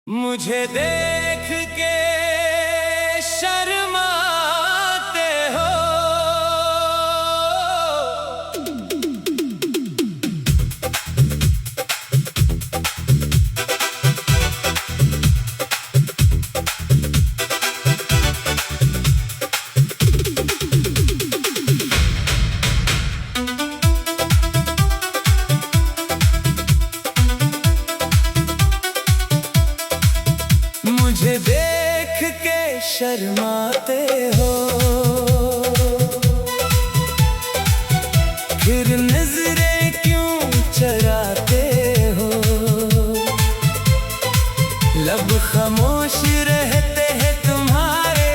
मुझे देख के शर्माते हो। मुझे देख के शर्माते हो, फिर नजरें क्यों चराते हो। लब खामोश रहते हैं तुम्हारे,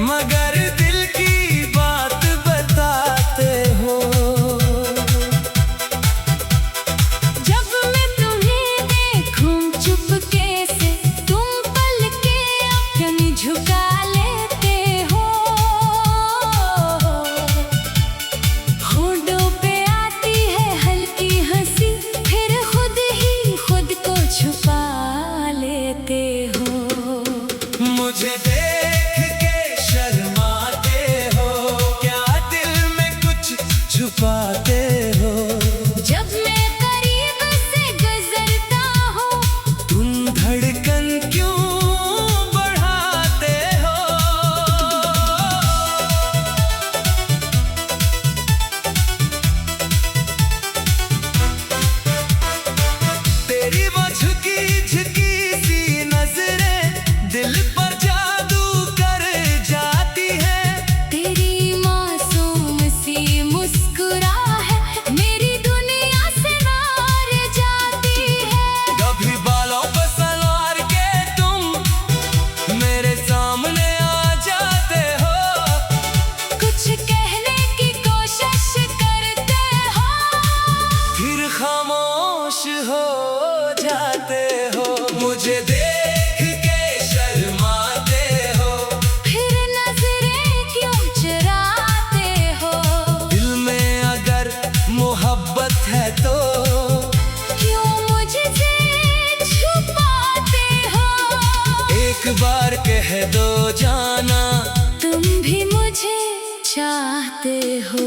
मगर दिल की बात बताते हो। जब मैं तुम्हें देखूं चुपके से, तुम झुका लेते हो। होठों पे आती है हल्की हंसी, फिर खुद ही खुद को छुपा लेते हो। मुझे देख के शर्माते हो, क्या दिल में कुछ छुपाते हो। जब मैं करीब से गुजरता हूँ, तुम धड़कन क्यों खामोश हो जाते हो। मुझे देख के शर्माते हो, फिर नजरें क्यों चुराते हो। दिल में अगर मोहब्बत है तो क्यों मुझसे छुपाते हो। एक बार कह दो जाना, तुम भी मुझे चाहते हो।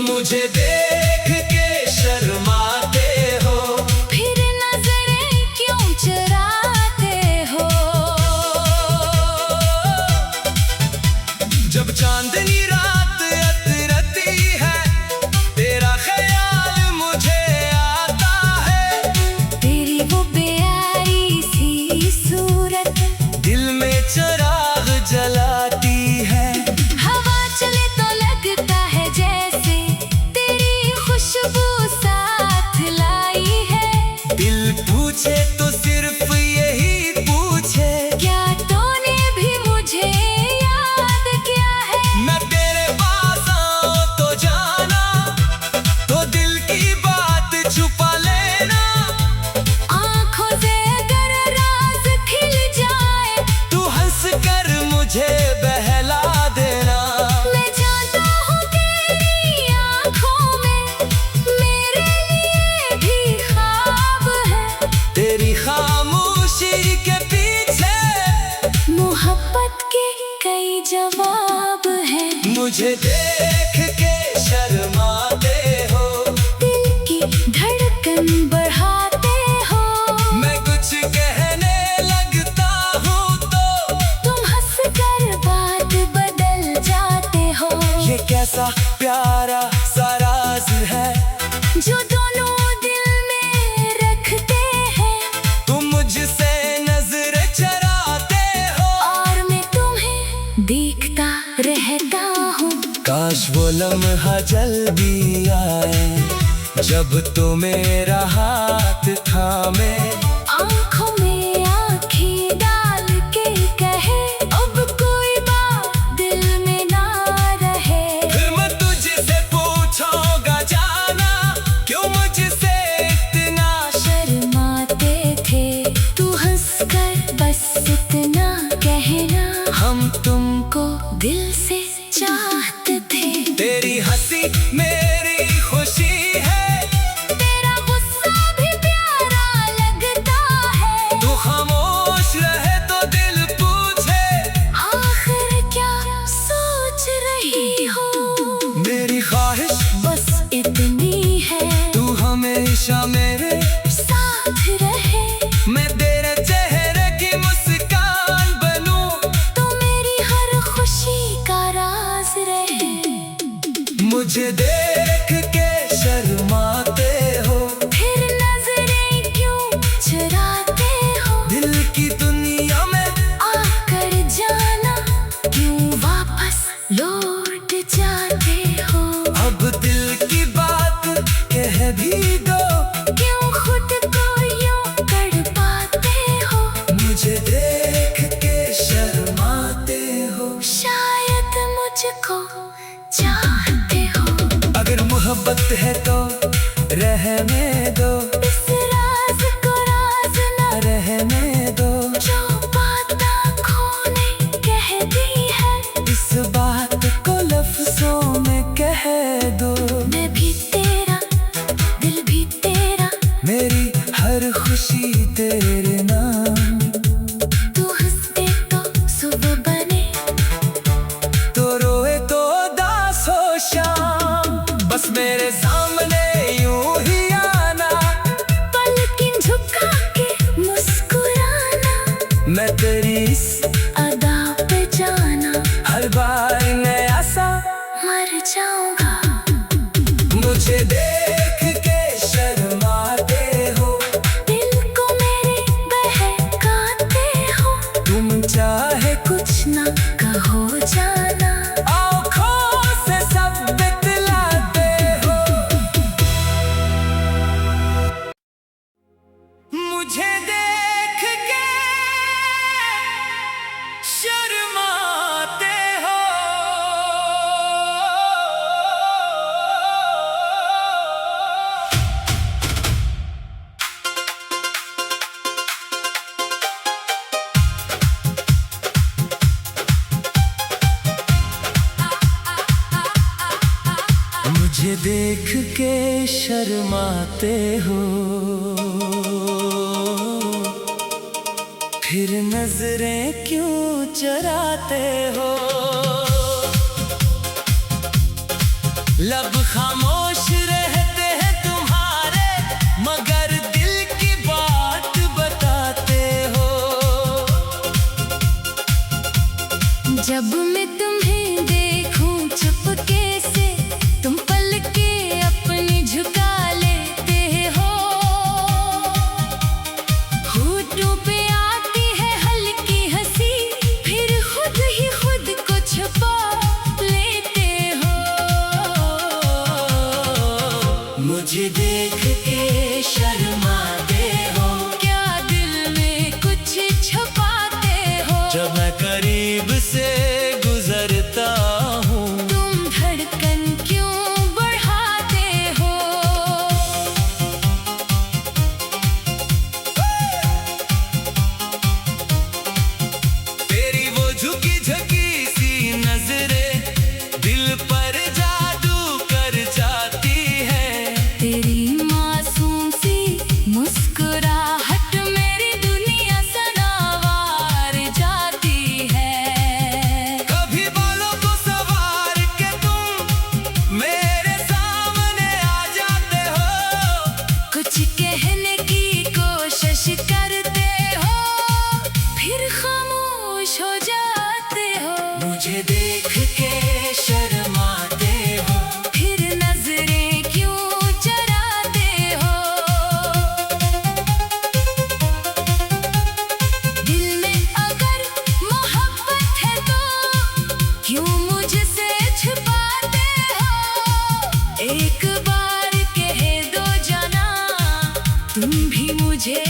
मुझे देख के शर्माते हो, फिर नजरें क्यों चुराते हो। जब चांदनी रात अतरती है, तेरा ख्याल मुझे आता है। तेरी वो प्यारी सी सूरत दिल में चिराग जलाती है। हवा चले तो लगता है जैसे तेरी खुशबू साथ लाई है। दिल पूछे तो सिर्फ यही पूछे, क्या तूने भी मुझे याद किया है। मैं तेरे पास आऊं तो जाना, तो दिल की बात छुपा लेना। आँखों से अगर राज खिल जाए, तू हंस कर मुझे बहला देना। मैं जानता हूँ तेरी आँखों में मेरे लिए भी ख्वाब है। तेरी खामोशी के पीछे मोहब्बत के कई जवाब हैं। मुझे देख के शर्माते हो, दिल की धड़कन बढ़ाते हो। मैं कुछ कहने लगता हूँ तो तुम हंस कर बात बदल जाते हो। ये कैसा प्यारा सा राज है जो दोनों दिल में रखते हैं, तुम मुझसे नजर चराते हो। और मैं तुम्हें देखता रहता हूँ। काश वो लम्हा जल्दी आए, जब तो मेरा हाथ थामे। आँखों में आँखें डाल के कहे, अब कोई बात दिल में ना रहे। फिर मैं तुझसे पूछूंगा जाना, क्यों मुझसे इतना शर्माते थे। तू हंसकर बस इतना कहना, हम तुमको दिल से चाहते थे। तेरी हंसी मेरी खुशी है, तेरा गुस्सा भी प्यारा लगता मैं तेरे चेहरे की मुस्कान बनूं, तो मेरी हर खुशी का राज रहे। मुझे देख के शर्माते हो, फिर नजरें क्यों चुराते हो? दिल की दुनिया में आकर जाना क्यों वापस लौट जाते हो? अब दिल की बात कह भी दो, क्यों खुद को यूं तड़पाते हो? मुझे देख के शर्माते हो। शायद मुझको चाहते हो। अगर मोहब्बत है तो रहने दो, इस राज को राज न रहने दो। जो बात आँखों ने कह दी है, इस बात को लफ्जों में कह दो। मैं भी तेरा, दिल भी तेरा, मेरी हर खुशी तेरे नाम। तू हंसते तो सुबह बने, तो रोए तो दास हो शाम, बस मेरे सामने यूं ही आना, पलकें झुका के मुस्कुराना, मैं तेरी इस अदा पे जाना हर बार नया सा मर जाऊंगा। मुझे देख के शर्माते हो, दिल को मेरे बहकाते हो, तुम चाहे कुछ ना कहो जाना। आँखों से सब बतलाते हो। मुझे देख के शर्माते हो। मुझे देख के शर्माते हो, फिर नजरें क्यों चराते हो? लब खामोश रहते हैं तुम्हारे, मगर दिल की बात बताते हो। जब मैं तुम्हें देखूं चुपके से, तुम पलके अपनी झुका लेते हो। होठों पे आती है हल्की हंसी, फिर खुद ही खुद को छुपा लेते हो। मुझे देख के शर्माते हो, क्या दिल में कुछ छुपाते हो? जब मैं करीब से गुजरता हूँ, तुम धड़कन क्यों बढ़ाते हो? तेरी वो झुकी झुकी सी नजरें दिल पर जादू कर जाती है। तेरी मासूम सी मुस्कुराहट मेरी दुनिया सनावार जाती है। कभी बालों को सवार के तुम मेरे सामने आ जाते हो, कुछ कहने की कोशिश करते हो, फिर खामोश हो जाते हो। मुझे देख के शर्माते हो, फिर नजरें क्यों चराते हो? दिल में अगर मोहब्बत है तो क्यों मुझसे छुपाते हो? एक बार कह दो जाना, तुम भी मुझे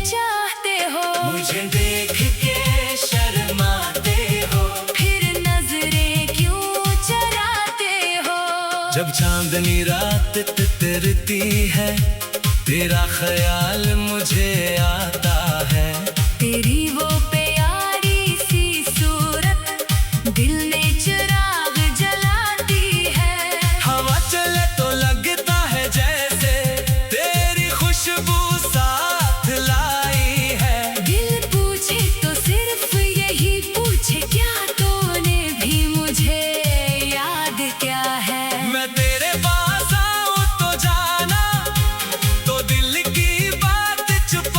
चाहते हो। मुझे देख के शर्माते हो, फिर नजरें क्यों चराते हो? जब चांदनी रात तितरती है, तेरा ख्याल मुझे आता है। तेरी वो प्यारी सी सूरत दिल में चिराग जलाती है। हवा चले तो लगता है जैसे तेरी खुशबू साथ लाई है। दिल पूछे तो सिर्फ यही पूछे, क्या तूने भी मुझे याद क्या है? मैं तेरे पास आऊं तो जाना, तो दिल की बात चुप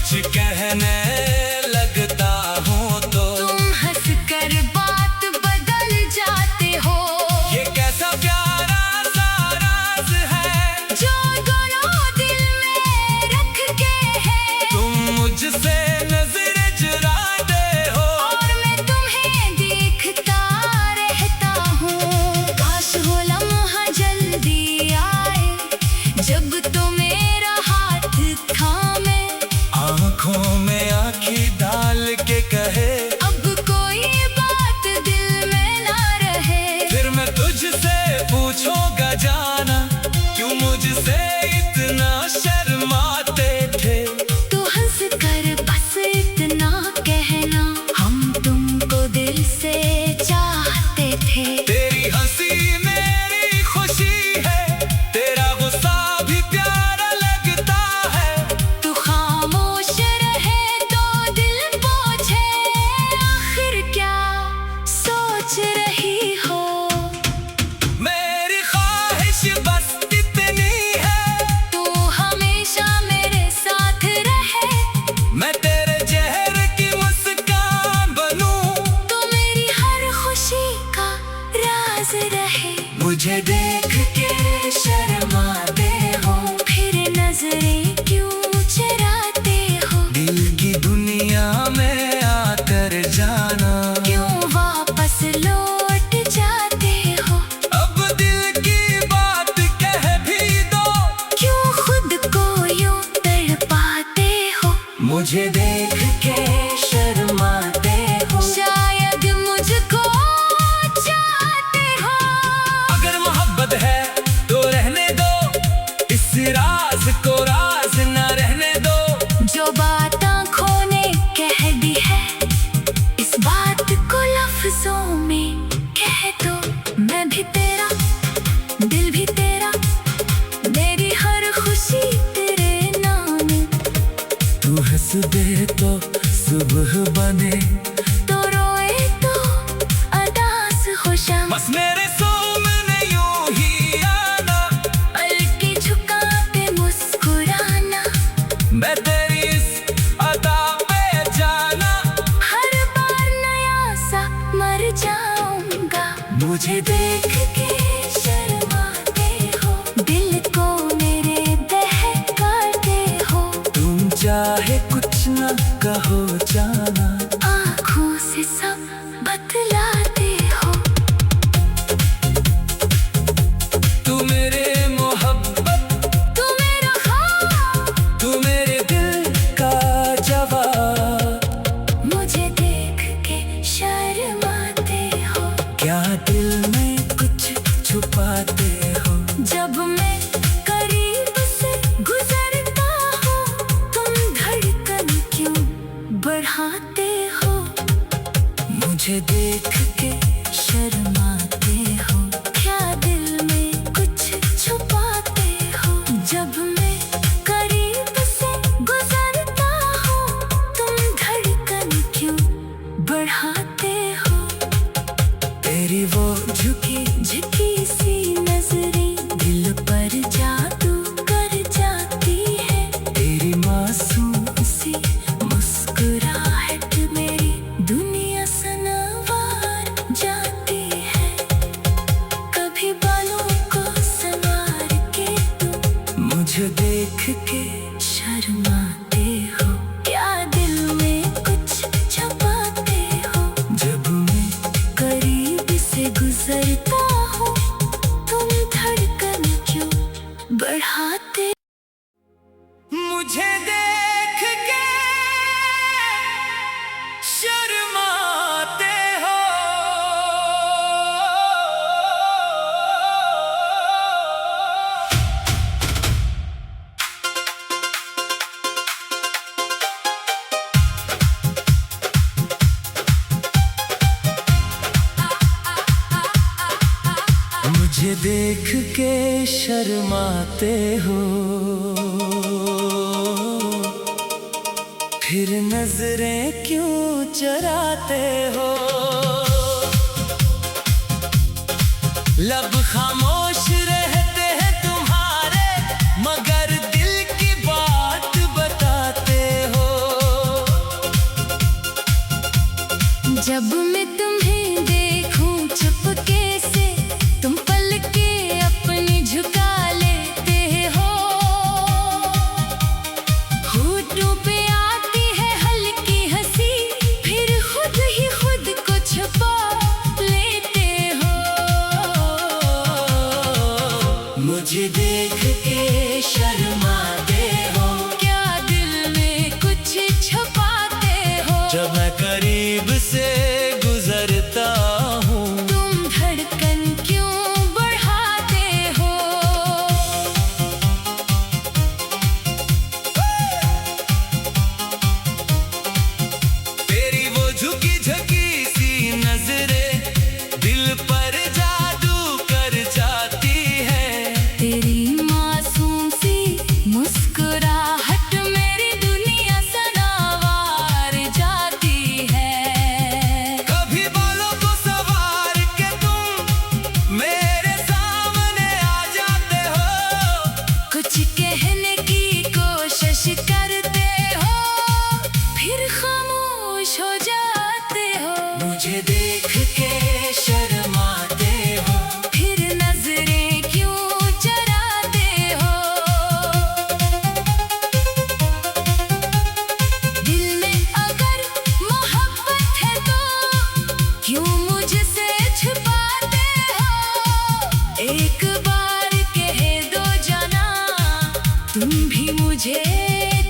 कुछ कहने लगता हूँ तो तुम हंस कर बात बदल जाते हो। ये कैसा प्यारा सा राज है जो दोनों दिल में रख के है। तुम मुझसे नजरें चुराते हो और मैं तुम्हें देखता रहता हूँ। काश वो लम्हा जल्दी आए जब तो मेरा हाथ थामे। आँखों में आँखें डाल के कहे अब कोई बात दिल में ना रहे। फिर मैं तुझसे पूछूंगा जाना क्यों मुझसे इतना शर्माते थे। तू हंस कर बस इतना कहना हम तुमको दिल से चाहते थे। तेरी हंसी मेरी खुशी है तेरा गुस्सा भी प्यारा लगता है। तू खामोश रहे तो दिल पूछे आखिर क्या सोच रही हो। मेरी ख्वाहिश बस इतनी है तू हमेशा मेरे साथ रहे। मैं तेरे चेहरे की मुस्कान बनूं। तू मेरी हर खुशी का राज रहे। मुझे देख के शर्माते हो फिर नजरें क्यों चराते हो। दिल की दुनिया में आकर जाना क्यों वापस लौट जाते हो। अब दिल की बात कह भी दो क्यों खुद को यूं तड़पाते हो। मुझे देख के शर्माते हो। शायद मुझको चाहते हो। अगर मोहब्बत है तो रहने दो इस राज को राज न रहने दो। जो बात आँखों ने कह दी है इस बात को लफ्जों में कह दो। मैं भी तेरा दिल भी तेरा मेरी हर खुशी तेरे नाम। तू हंस दे तो सुबह बने तो रोए तो अदास हो शाम। बस मेरे सामने यूं ही आना पलके झुका के मुस्कुराना। मैं तेरी इस अदा पे जाना हर बार नया सा मर जाऊंगा। मुझे देख के शर्माते हो दिल को मेरे बहकाते हो। तुम चाहे कुछ न कहो जाना आँखों से सब बतलाते हो। तू मेरे मोहब्बत तू मेरा ख्वाब तू मेरे दिल का जवाब। मुझे देख के शर्माते हो। क्या दिल में कुछ छुपाते हो। जब मैं करीब से गुजरता हूँ तुम धड़कन क्यों बढ़ाते हो। मुझे देख के शर्माते हो। क्या दिल में कुछ छुपाते हो। जब मैं करीब से गुजरता हूँ तुम धड़कन क्यों बढ़ाते हो। तेरी वो झुकी झुकी सी नजरें दिल पर जादू कर जाती है। तेरी मासूम सी मुस्कुराहट मेरी दुनिया सनवार जाती है। कभी बालों को संवार के तुम मुझे देख के शर्माते हो। क्या दिल में कुछ छुपाते हो। जब मैं करीब से गुजरता हूँ तुम धड़कन क्यों बढ़ाते। मुझे देख के शर्माते हो। मुझे देख के शर्माते हो। फिर नजरें क्यों चराते हो। लब खामोश रहते हैं तुम्हारे मगर दिल की बात बताते हो। जब मैं तुम्हें देखूं चुपके से, तुम पलकें अपनी झुका लेते हो। होठों पे आती है हल्की हंसी, फिर खुद ही खुद को छुपा लेते हो। मुझे देख के शर्माते हो, क्या दिल में कुछ छुपाते हो? जब मैं करीब से गुजरता हूँ, तुम धड़कन क्यों बढ़ाते हो? तेरी वो झुकी झुकी सी नजरें दिल पर जादू कर जाती है। तेरी मासूम सी मुस्कुराहट मेरी दुनिया सनावार जाती है। कभी बालों को सवार के तुम मेरे सामने आ जाते हो। कुछ कहने की कोशिश करते हो, फिर खामोश हो जाते हो। मुझे देख के शर्माते हो, फिर नजरें क्यों चराते हो? दिल में अगर मोहब्बत है तो क्यों मुझसे छुपाते हो? एक बार कह दो जाना, तुम भी मुझे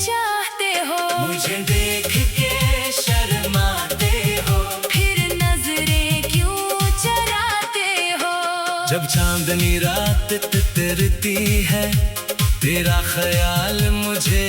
चाहते हो। मुझे देख के शर्माते हो। फिर नजरें क्यों चराते हो? जब चांदनी रात तितरती है, तेरा ख्याल मुझे